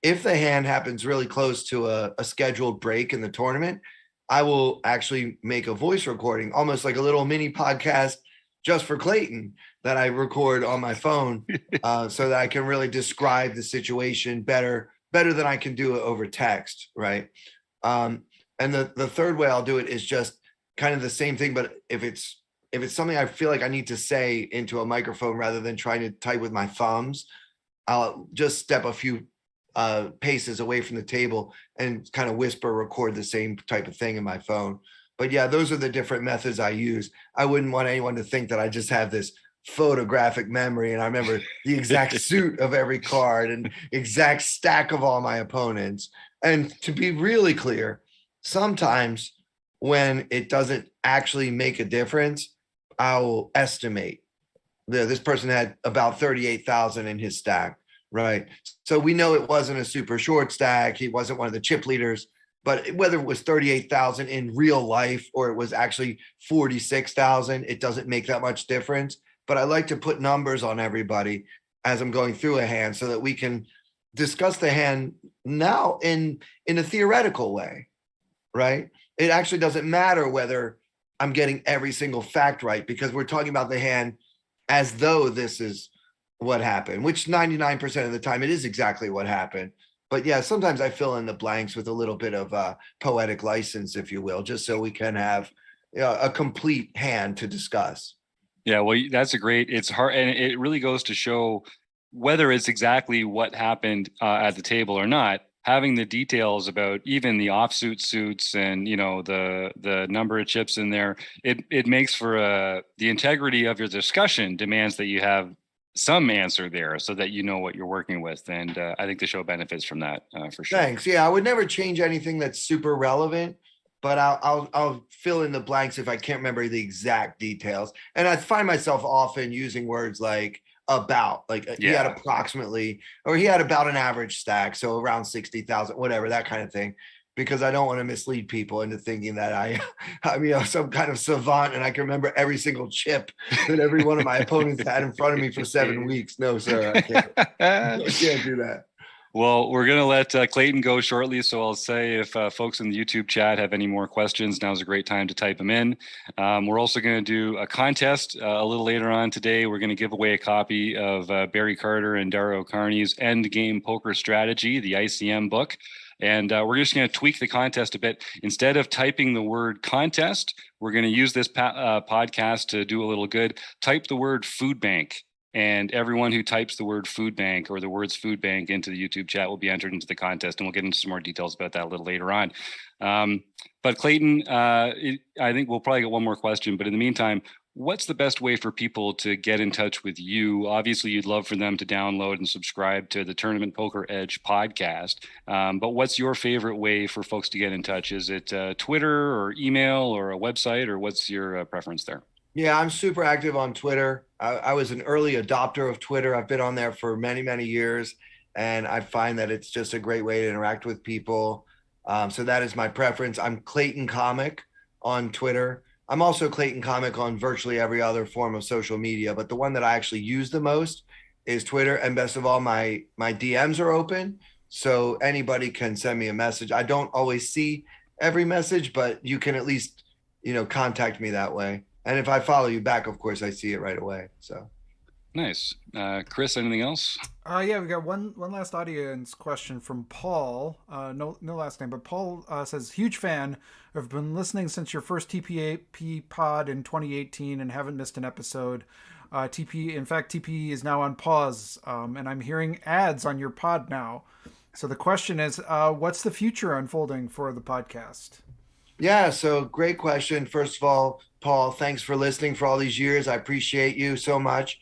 If the hand happens really close to a scheduled break in the tournament, I will actually make a voice recording, almost like a little mini podcast just for Clayton that I record on my phone so that I can really describe the situation better than I can do it over text, right? And the third way I'll do it is just kind of the same thing, but if it's something I feel like I need to say into a microphone rather than trying to type with my thumbs, I'll just step a few paces away from the table and kind of whisper record the same type of thing in my phone. But yeah, those are the different methods I use. I wouldn't want anyone to think that I just have this photographic memory and I remember the exact suit of every card and exact stack of all my opponents. And to be really clear, sometimes when it doesn't actually make a difference, I'll estimate. This person had about 38,000 in his stack, right? So we know it wasn't a super short stack. He wasn't one of the chip leaders, but whether it was 38,000 in real life or it was actually 46,000, it doesn't make that much difference. But I like to put numbers on everybody as I'm going through a hand so that we can discuss the hand now in a theoretical way, right? It actually doesn't matter whether I'm getting every single fact right because we're talking about the hand as though this is what happened, which 99% of the time it is exactly what happened. But yeah, sometimes I fill in the blanks with a little bit of poetic license, if you will, just so we can have a complete hand to discuss. Yeah, well, that's it's hard. And it really goes to show whether it's exactly what happened at the table or not, having the details about even the offsuit suits and, the number of chips in there, it makes for the integrity of your discussion demands that you have some answer there so that you know what you're working with. And I think the show benefits from that for sure. Thanks. Yeah, I would never change anything that's super relevant, but I'll fill in the blanks if I can't remember the exact details. And I find myself often using words like about, he had approximately, or he had about an average stack, so around 60,000, whatever, that kind of thing, because I don't want to mislead people into thinking that I'm some kind of savant and I can remember every single chip that every one of my opponents had in front of me for 7 weeks. No, sir, I can't. I can't do that. Well, we're going to let Clayton go shortly. So I'll say if folks in the YouTube chat have any more questions, now's a great time to type them in. We're also going to do a contest a little later on today. We're going to give away a copy of Barry Carter and Dara O'Carney's End Game Poker Strategy, the ICM book. And we're just going to tweak the contest a bit. Instead of typing the word contest, we're going to use this podcast to do a little good. Type the word food bank. And everyone who types the word food bank or the words food bank into the YouTube chat will be entered into the contest. And we'll get into some more details about that a little later on. But Clayton, I think we'll probably get one more question. But in the meantime, what's the best way for people to get in touch with you? Obviously, you'd love for them to download and subscribe to the Tournament Poker Edge podcast. But what's your favorite way for folks to get in touch? Is it Twitter or email or a website, or what's your preference there? Yeah, I'm super active on Twitter. I was an early adopter of Twitter. I've been on there for many, many years, and I find that it's just a great way to interact with people. So that is my preference. I'm Clayton Comic on Twitter. I'm also Clayton Comic on virtually every other form of social media, but the one that I actually use the most is Twitter. And best of all, my DMs are open, so anybody can send me a message. I don't always see every message, but you can at least, contact me that way. And if I follow you back, of course, I see it right away. So nice. Chris, anything else? Yeah, we got one last audience question from Paul. No last name, but Paul says, huge fan. I've been listening since your first TPE pod in 2018 and haven't missed an episode. TPE is now on pause, and I'm hearing ads on your pod now. So the question is, what's the future unfolding for the podcast? Yeah, so great question. First of all, Paul, thanks for listening for all these years. I appreciate you so much.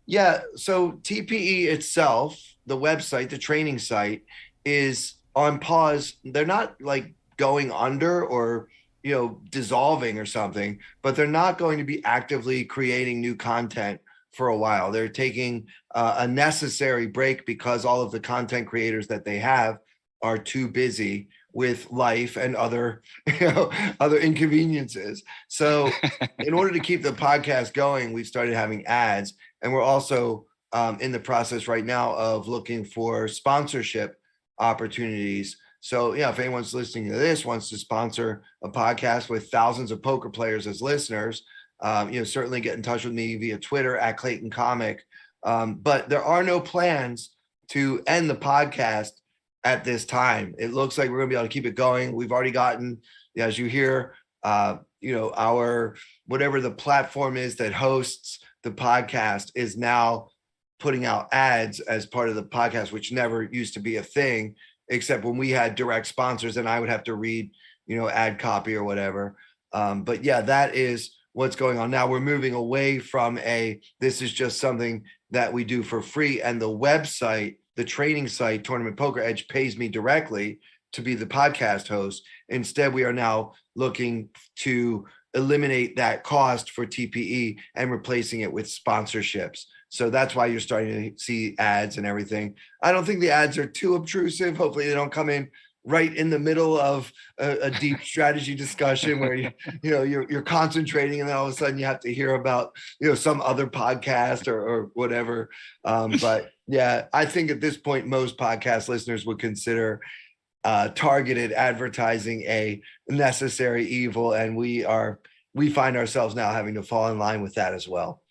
Yeah. So TPE itself, the website, the training site, is on pause. They're not like going under or dissolving or something, but they're not going to be actively creating new content for a while. They're taking a necessary break because all of the content creators that they have are too busy with life and other other inconveniences. So in order to keep the podcast going, we've started having ads, and we're also in the process right now of looking for sponsorship opportunities. So yeah, if anyone's listening to this wants to sponsor a podcast with thousands of poker players as listeners, certainly get in touch with me via Twitter at Clayton Comic. But there are no plans to end the podcast at this time. It looks like we're going to be able to keep it going. We've already gotten, as you hear, our whatever the platform is that hosts the podcast is now putting out ads as part of the podcast, which never used to be a thing, except when we had direct sponsors and I would have to read, ad copy or whatever. But yeah, that is what's going on now. We're moving away from this is just something that we do for free. And the website, the training site, Tournament Poker Edge, pays me directly to be the podcast host. Instead, we are now looking to eliminate that cost for TPE and replacing it with sponsorships. So that's why you're starting to see ads and everything. I don't think the ads are too obtrusive. Hopefully they don't come in right in the middle of a deep strategy discussion where you're concentrating, and then all of a sudden you have to hear about some other podcast or whatever. But yeah, I think at this point most podcast listeners would consider targeted advertising a necessary evil, and we find ourselves now having to fall in line with that as well.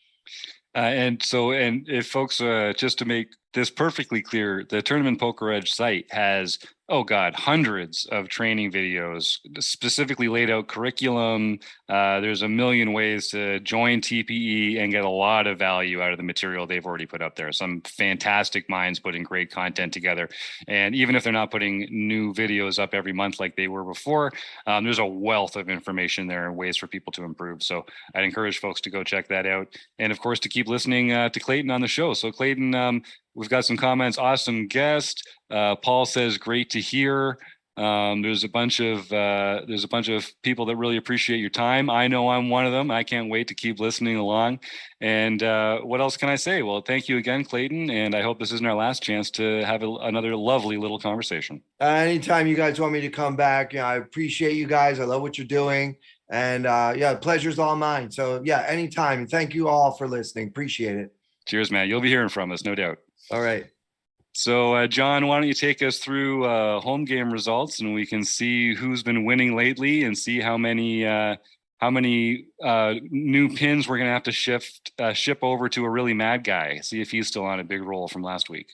And if folks, just to make this perfectly clear, the Tournament Poker Edge site has, hundreds of training videos, specifically laid out curriculum. There's a million ways to join TPE and get a lot of value out of the material they've already put up there. Some fantastic minds putting great content together. And even if they're not putting new videos up every month like they were before, there's a wealth of information there and ways for people to improve. So I'd encourage folks to go check that out. And of course, to keep listening to Clayton on the show. So Clayton, we've got some comments. Awesome guest. Paul says, great to hear. There's a bunch of people that really appreciate your time. I know I'm one of them. I can't wait to keep listening along. And what else can I say? Well, thank you again, Clayton. And I hope this isn't our last chance to have another lovely little conversation. Anytime you guys want me to come back, I appreciate you guys. I love what you're doing. And the pleasure's all mine. So yeah, anytime. And thank you all for listening. Appreciate it. Cheers, man. You'll be hearing from us, no doubt. All right. So, John, why don't you take us through home game results, and we can see who's been winning lately, and see how many new pins we're going to have to ship over to a really mad guy. See if he's still on a big roll from last week.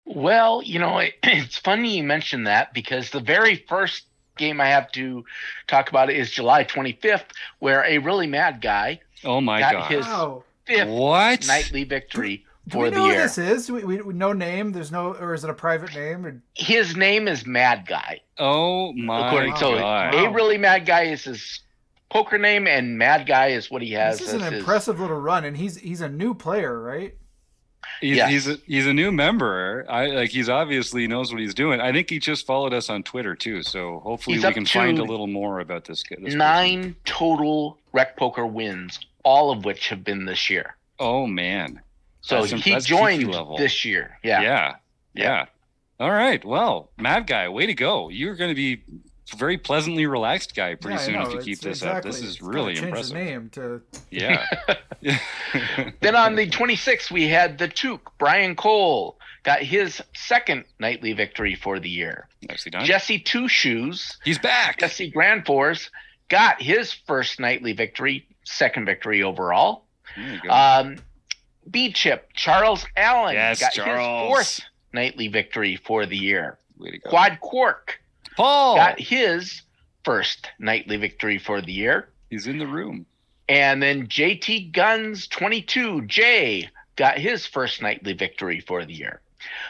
Well, it's funny you mentioned that, because the very first game I have to talk about is July 25th, where a really mad guy got his fifth nightly victory. Do we know who this is? We no name. There's no, or is it a private name? Or... His name is Mad Guy. Oh my God! A really mad guy is his poker name, and Mad Guy is what he has. This is an impressive little run, and he's a new player, right? He's a new member. He's obviously knows what he's doing. I think he just followed us on Twitter too. So hopefully we can find a little more about this 9 person. Total rec poker wins, all of which have been this year. Oh man. So he joined this year. Yeah. All right. Well, Mad Guy, way to go. You're going to be a very pleasantly relaxed guy pretty soon if you keep this up. This is really impressive. Name to... Yeah. Then on the 26th, we had the Took. Brian Cole got his second nightly victory for the year. Nicely done. Jesse Two Shoes. He's back. Jesse Grand Force got his first nightly victory, second victory overall. There you go. B-Chip, Charles Allen got Charles. his fourth nightly victory for the year. Way to go. Quad Quark Paul got his first nightly victory for the year. He's in the room. And then JT Guns 22, Jay, got his first nightly victory for the year.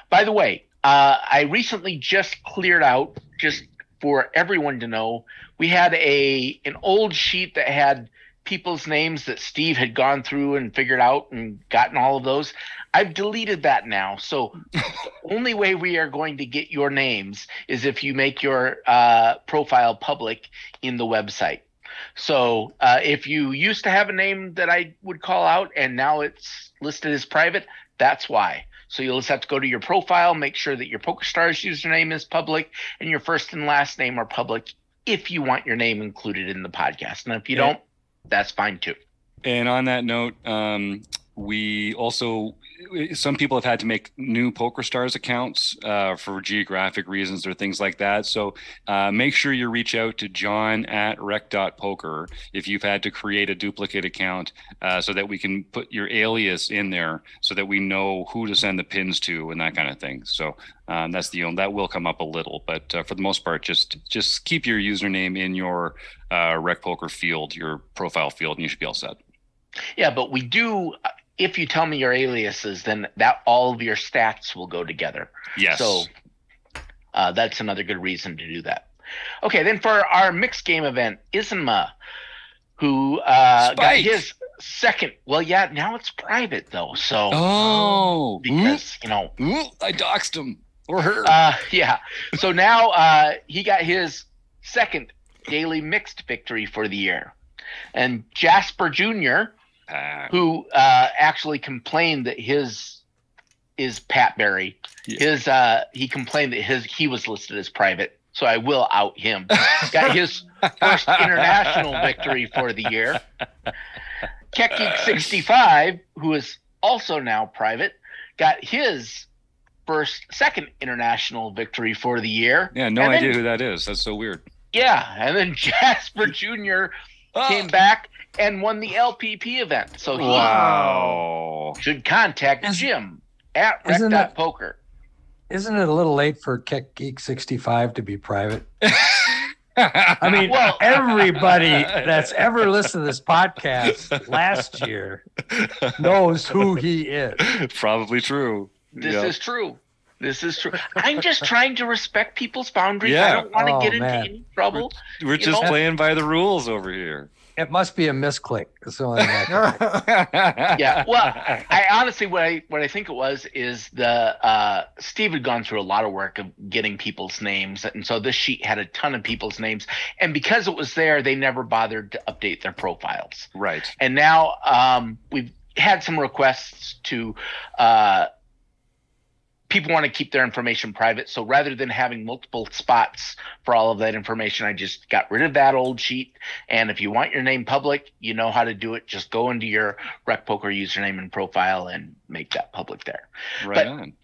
By the way, I recently just cleared out, just for everyone to know, we had an old sheet that had people's names that Steve had gone through and figured out and gotten all of those. I've deleted that now. So the only way we are going to get your names is if you make your profile public in the website. So if you used to have a name that I would call out and now it's listed as private, that's why. So you'll just have to go to your profile, make sure that your PokerStars username is public and your first and last name are public if you want your name included in the podcast. And if you don't, that's fine too. And on that note, we also, some people have had to make new PokerStars accounts for geographic reasons or things like that. So make sure you reach out to John at rec.poker if you've had to create a duplicate account so that we can put your alias in there so that we know who to send the pins to and that kind of thing. So that's that will come up a little, but for the most part, just keep your username in your Rec Poker field, your profile field, and you should be all set. Yeah, but we do. If you tell me your aliases, then that all of your stats will go together. Yes. So that's another good reason to do that. Okay, then for our mixed game event, Isma, who got his second. Well, yeah, now it's private though. So because I doxed him or her. Yeah. So now he got his second daily mixed victory for the year, and Jasper Jr., who actually complained that his is Pat Berry. Yeah. He complained that he was listed as private, so I will out him. Got his first international victory for the year. KekGeek65, who is also now private, got his second international victory for the year. Yeah, no idea who that is. That's so weird. Yeah, and then Jasper Jr. came back and won the LPP event. So he should contact Jim at rec.poker. Isn't it a little late for KekGeek65 to be private? I mean, everybody that's ever listened to this podcast last year knows who he is. Probably true. This is true. This is true. I'm just trying to respect people's boundaries. Yeah. I don't want to get into any trouble. We're just playing by the rules over here. It must be a misclick. That's the only thing I can Yeah. Well, I honestly, what I think it was is Steve had gone through a lot of work of getting people's names, and so this sheet had a ton of people's names, and because it was there, they never bothered to update their profiles. Right. And now we've had some requests to. People want to keep their information private. So rather than having multiple spots for all of that information, I just got rid of that old sheet. And if you want your name public, you know how to do it. Just go into your Rec Poker username and profile and make that public there. Right on.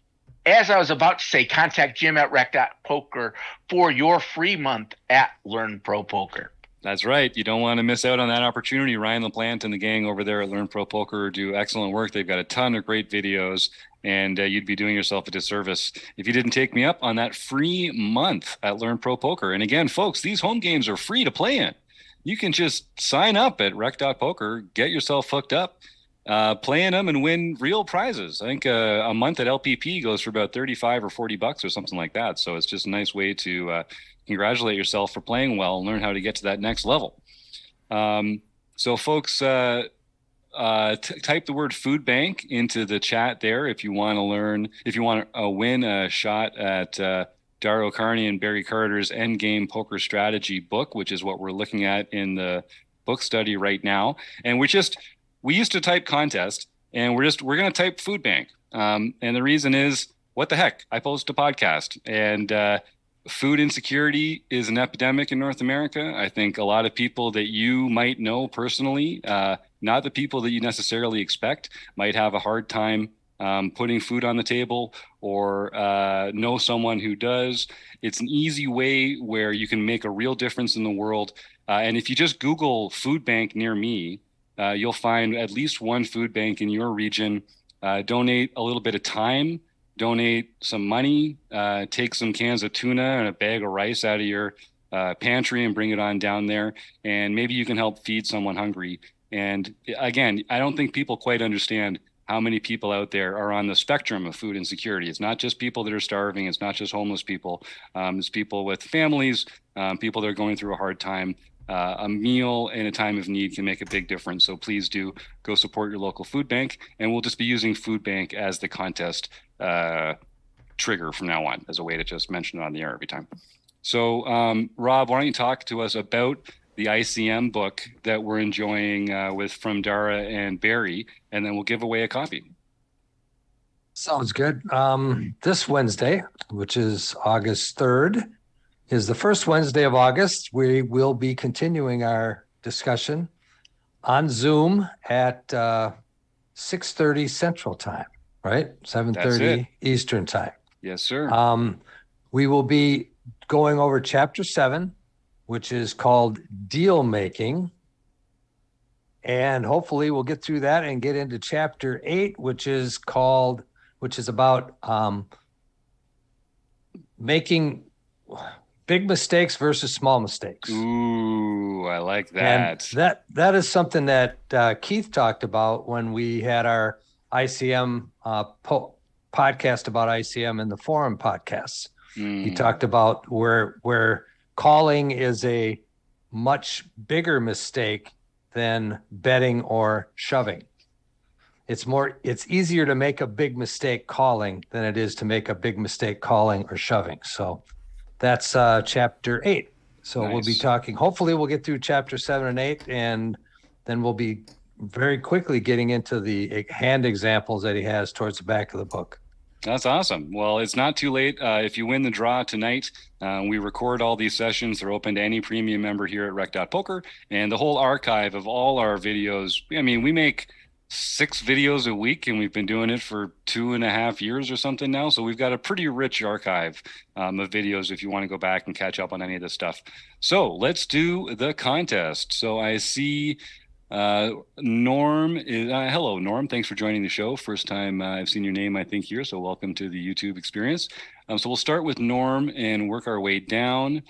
As I was about to say, contact Jim at rec.poker for your free month at Learn Pro Poker. That's right. You don't want to miss out on that opportunity. Ryan LaPlante and the gang over there at Learn Pro Poker do excellent work. They've got a ton of great videos, and you'd be doing yourself a disservice if you didn't take me up on that free month at Learn Pro Poker. And again, folks, these home games are free to play in. You can just sign up at rec.poker, get yourself hooked up, play in them, and win real prizes. I think a month at LPP goes for about $35 or $40 or something like that. So it's just a nice way to congratulate yourself for playing well and learn how to get to that next level. So folks, type the word food bank into the chat there if you want to win a shot at Dario Carney and Barry Carter's Endgame Poker Strategy book, which is what we're looking at in the book study right now. And we used to type contest, and we're going to type food bank. And the reason is, what the heck? I post a podcast, and food insecurity is an epidemic in North America. I think a lot of people that you might know personally, not the people that you necessarily expect, might have a hard time putting food on the table, or know someone who does. It's an easy way where you can make a real difference in the world. And if you just Google food bank near me, you'll find at least one food bank in your region. Donate a little bit of time, donate some money, take some cans of tuna and a bag of rice out of your pantry and bring it on down there. And maybe you can help feed someone hungry. And again, I don't think people quite understand how many people out there are on the spectrum of food insecurity. It's not just people that are starving. It's not just homeless people. It's people with families, people that are going through a hard time. a meal in a time of need can make a big difference. So please do go support your local food bank, and we'll just be using food bank as the contest trigger from now on, as a way to just mention it on the air every time. So Rob, why don't you talk to us about the ICM book that we're enjoying from Dara and Barry, and then we'll give away a copy. Sounds good. This Wednesday, which is August 3rd, is the first Wednesday of August. We will be continuing our discussion on Zoom at 6:30 Central Time, right? 7:30 Eastern Time. Yes, sir. We will be going over Chapter 7, which is called Deal Making. And hopefully we'll get through that and get into Chapter 8, which is about making big mistakes versus small mistakes. Ooh, I like that. And that is something that Keith talked about when we had our ICM podcast about ICM in the forum podcasts. He talked about where calling is a much bigger mistake than betting or shoving. It's easier to make a big mistake calling than it is to make a big mistake calling or shoving. So that's Chapter 8. So Nice. We'll be talking, hopefully we'll get through Chapter 7 and 8, and then we'll be very quickly getting into the hand examples that he has towards the back of the book. That's awesome. Well, it's not too late. If you win the draw tonight, we record all these sessions. They're open to any premium member here at Rec.Poker, and the whole archive of all our videos. I mean, we make 6 videos a week, and we've been doing it for 2.5 years or something now. So we've got a pretty rich archive of videos if you want to go back and catch up on any of this stuff. So let's do the contest. So I see Norm is hello Norm, thanks for joining the show. First time I've seen your name, I think, here, so welcome to the YouTube experience. So we'll start with Norm and work our way down.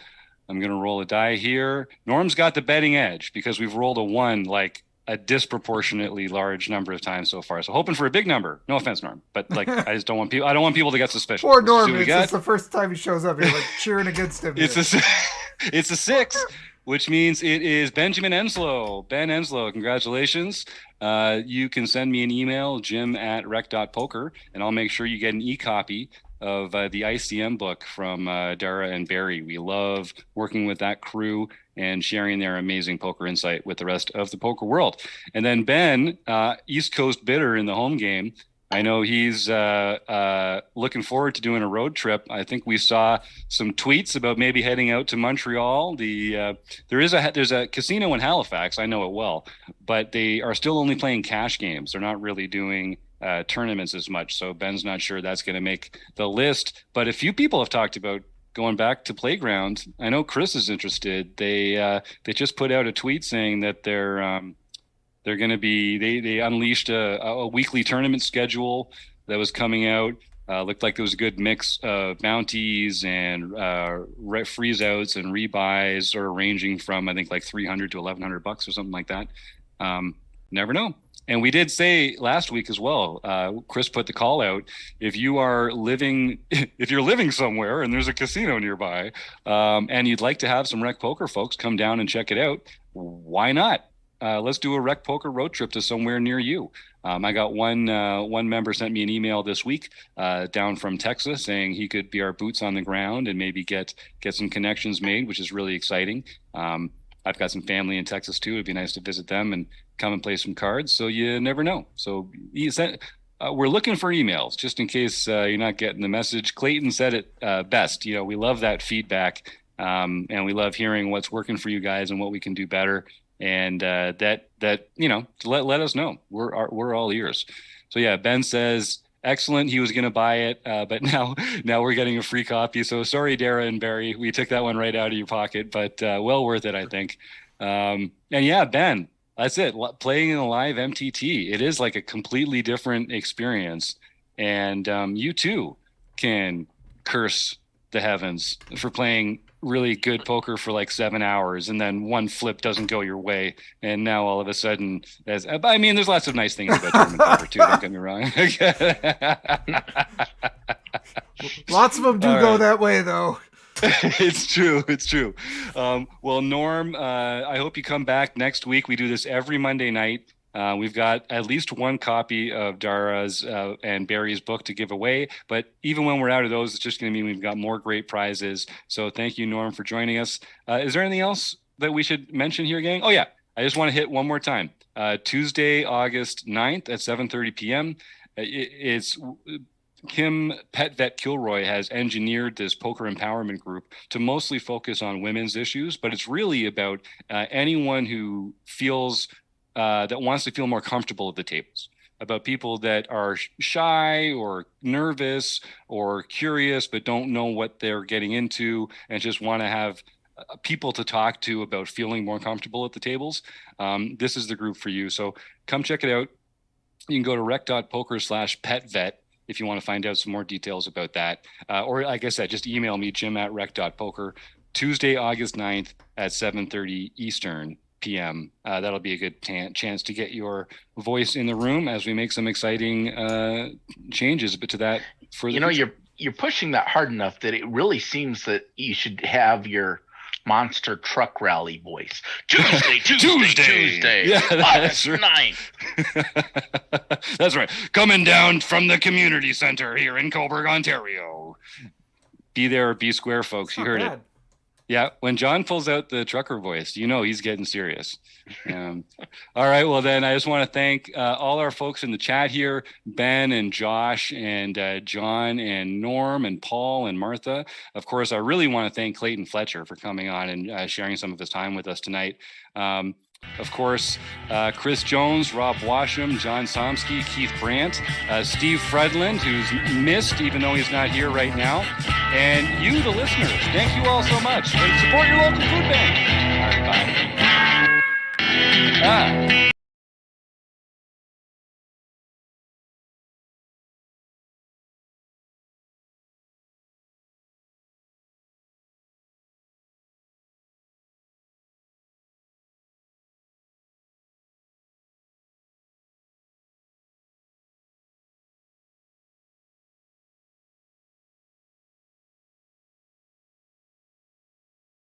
I'm gonna roll a die here. Norm's got the betting edge because we've rolled a 1 like a disproportionately large number of times so far, so hoping for a big number. No offense, Norm, but like I don't want people to get suspicious. Poor Norm, it's the first time he shows up, you're like cheering against him. It's a 6, which means it is Benjamin Enslow. Ben Enslow, congratulations. You can send me an email, jim@rec.poker, and I'll make sure you get an e-copy of the ICM book from Dara and Barry. We love working with that crew and sharing their amazing poker insight with the rest of the poker world. And then Ben, East Coast bidder in the home game, I know he's looking forward to doing a road trip. I think we saw some tweets about maybe heading out to Montreal. There's a casino in Halifax. I know it well, but they are still only playing cash games. They're not really doing tournaments as much. So Ben's not sure that's going to make the list. But a few people have talked about going back to Playground. I know Chris is interested. They just put out a tweet saying that they're going to be, they unleashed a weekly tournament schedule that was coming out. Looked like there was a good mix of bounties and freeze outs and rebuys, sort of ranging from, I think, like $300 to $1,100 or something like that. Never know. And we did say last week as well, Chris put the call out, if you're living somewhere and there's a casino nearby, and you'd like to have some Rec Poker folks come down and check it out, why not? Let's do a Rec Poker road trip to somewhere near you. I got one member sent me an email this week down from Texas saying he could be our boots on the ground and maybe get some connections made, which is really exciting. I've got some family in Texas too. It'd be nice to visit them and come and play some cards. So you never know. So we're looking for emails just in case you're not getting the message. Clayton said it best. You know, we love that feedback and we love hearing what's working for you guys and what we can do better. And that you know, let us know. We're all ears. So yeah, Ben says excellent. He was going to buy it, but now we're getting a free copy. So sorry, Dara and Barry, we took that one right out of your pocket, but well worth it, I think. And yeah, Ben, that's it. Playing in a live MTT, it is like a completely different experience, and you too can curse the heavens for playing really good poker for like 7 hours and then one flip doesn't go your way, and now all of a sudden I mean, there's lots of nice things about tournament poker too, don't get me wrong. Lots of them do go that way though. It's true. It's true. Well, Norm, I hope you come back next week. We do this every Monday night. We've got at least one copy of Dara's and Barry's book to give away. But even when we're out of those, it's just going to mean we've got more great prizes. So thank you, Norm, for joining us. Is there anything else that we should mention here, gang? Oh, yeah. I just want to hit one more time. Tuesday, August 9th at 7:30 p.m. It's Kim Pet Vet Kilroy has engineered this poker empowerment group to mostly focus on women's issues, but it's really about anyone who feels that wants to feel more comfortable at the tables, about people that are shy or nervous or curious but don't know what they're getting into and just want to have people to talk to about feeling more comfortable at the tables. This is the group for you. So come check it out. You can go to rec.poker/petvet if you want to find out some more details about that. Or like I said, just email me, jim@rec.poker, Tuesday, August 9th at 7:30 Eastern p.m. That'll be a good chance to get your voice in the room as we make some exciting changes to that. For you know, you're pushing that hard enough that it really seems that you should have your monster truck rally voice. Tuesday. Yeah, August that's right. 9th. That's right. Coming down from the community center here in Coburg, Ontario. Be there or be square, folks. You heard it. Yeah, when John pulls out the trucker voice, you know he's getting serious. All right, well then I just want to thank all our folks in the chat here, Ben and Josh and John and Norm and Paul and Martha. Of course, I really want to thank Clayton Fletcher for coming on and sharing some of his time with us tonight. Of course, Chris Jones, Rob Washam, John Somsky, Keith Brandt, Steve Fredland, who's missed even though he's not here right now, and you, the listeners. Thank you all so much. And support your local food bank. All right, bye.